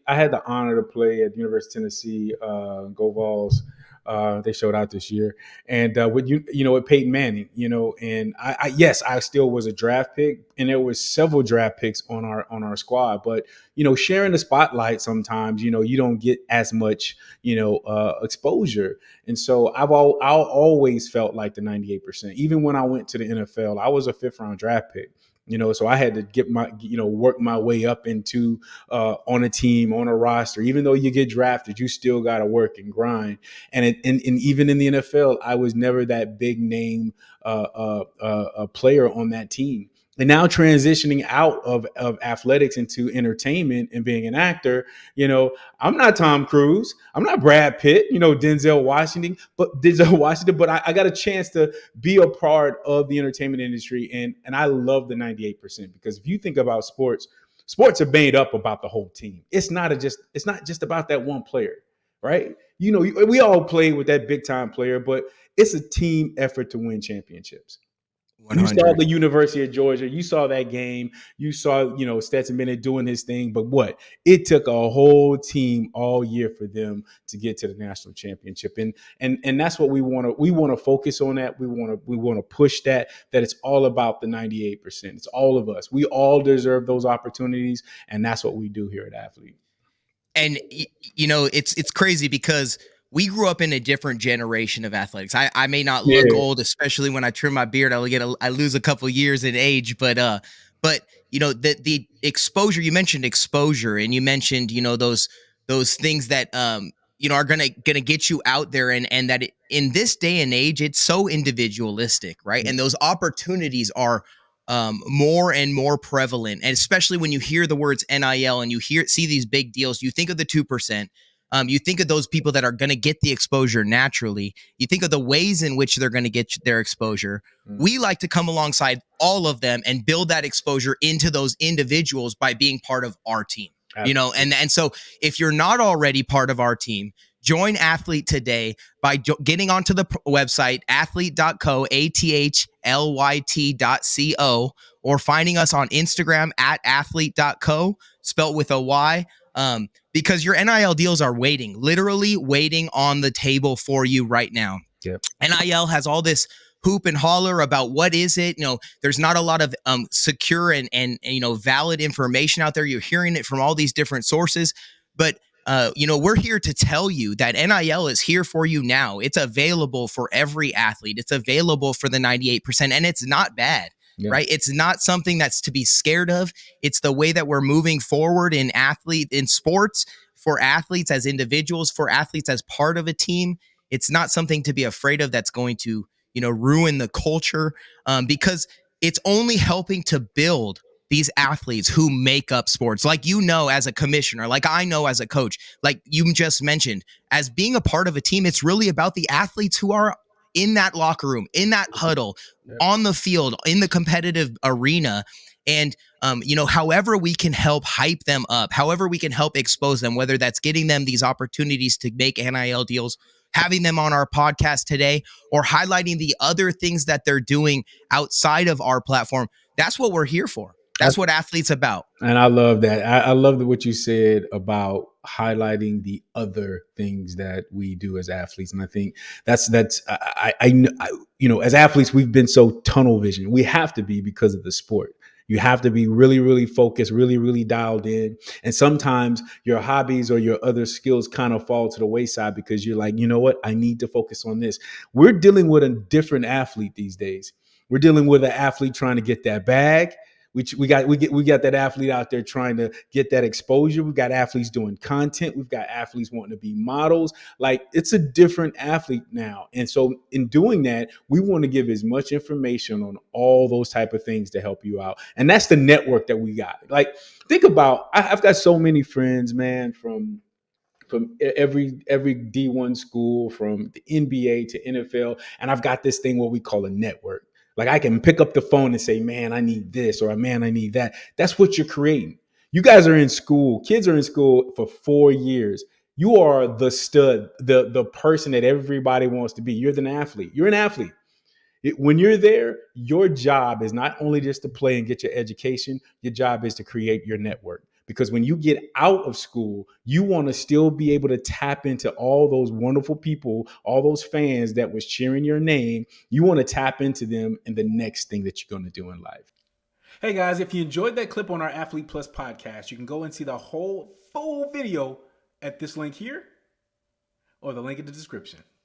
I had the honor to play at the University of Tennessee. Go Vols! They showed out this year, and with with Peyton Manning, and yes, I still was a draft pick, and there was several draft picks on our squad, but sharing the spotlight sometimes, you don't get as much, exposure, and so I always felt like the 98%. Even when I went to the NFL, I was a fifth round draft pick. So I had to get my, work my way up into on a team, on a roster. Even though you get drafted, you still got to work and grind. And even in the NFL, I was never that big name player on that team. And now transitioning out of athletics into entertainment and being an actor, I'm not Tom Cruise, I'm not Brad Pitt, Denzel Washington, but I got a chance to be a part of the entertainment industry, and I love the 98%, because if you think about sports are made up about the whole team. It's not just about that one player, right? We all play with that big time player, but it's a team effort to win championships. You saw 100. the University of Georgia. You saw that game. You saw, Stetson Bennett doing his thing. But what? It took a whole team all year for them to get to the national championship. And that's what we want to focus on. That we want to push that it's all about the 98%. It's all of us. We all deserve those opportunities, and that's what we do here at Athlete. And it's crazy because we grew up in a different generation of athletics. I may not look Yeah. old, especially when I trim my beard. I lose a couple years in age, but the exposure, you mentioned exposure, and you mentioned those things that are gonna get you out there, and that in this day and age, it's so individualistic, right? And those opportunities are more and more prevalent, and especially when you hear the words NIL and see these big deals, you think of the 2%. You think of those people that are going to get the exposure naturally. You think of the ways in which they're going to get their exposure. We like to come alongside all of them and build that exposure into those individuals by being part of our team. Absolutely. And so if you're not already part of our team, join ATHLYT today by getting onto the website, athlyt.co, ATHLYT.co, or finding us on Instagram at athlyt.co, spelt with a Y. Because your NIL deals are literally waiting on the table for you right now. Yep. NIL has all this hoop and holler about what is it. There's not a lot of secure and valid information out there. You're hearing it from all these different sources, but we're here to tell you that NIL is here for you now. It's available for every athlete. It's available for the 98%, and it's not bad. Yeah. Right. It's not something that's to be scared of. It's the way that we're moving forward in sports, for athletes as individuals, for athletes as part of a team. It's not something to be afraid of that's going to, ruin the culture, because it's only helping to build these athletes who make up sports. Like, as a commissioner, like I know as a coach, like you just mentioned, as being a part of a team, it's really about the athletes who are in that locker room, in that huddle, on the field, in the competitive arena. And, however we can help hype them up, however we can help expose them, whether that's getting them these opportunities to make NIL deals, having them on our podcast today, or highlighting the other things that they're doing outside of our platform. That's what we're here for. That's what ATHLYT's about. And I love that. I love what you said about highlighting the other things that we do as athletes. And I think that's as athletes, we've been so tunnel vision. We have to be, because of the sport. You have to be really, really focused, really, really dialed in. And sometimes your hobbies or your other skills kind of fall to the wayside because you're like, you know what? I need to focus on this. We're dealing with a different athlete these days. We're dealing with an athlete trying to get that bag. We got that athlete out there trying to get that exposure. We've got athletes doing content. We've got athletes wanting to be models. Like, it's a different athlete now. And so in doing that, we want to give as much information on all those type of things to help you out. And that's the network that we got. Like, think about, I've got so many friends, man, from every D1 school, from the NBA to NFL. And I've got this thing what we call a network. Like, I can pick up the phone and say, man, I need this, or man, I need that. That's what you're creating. You guys are in school. Kids are in school for 4 years. You are the stud, the person that everybody wants to be. You're an athlete. You're an athlete. When you're there, your job is not only just to play and get your education. Your job is to create your network, because when you get out of school, you want to still be able to tap into all those wonderful people, all those fans that was cheering your name. You want to tap into them in the next thing that you're going to do in life. Hey guys, if you enjoyed that clip on our Athlete Plus podcast, you can go and see the whole full video at this link here or the link in the description.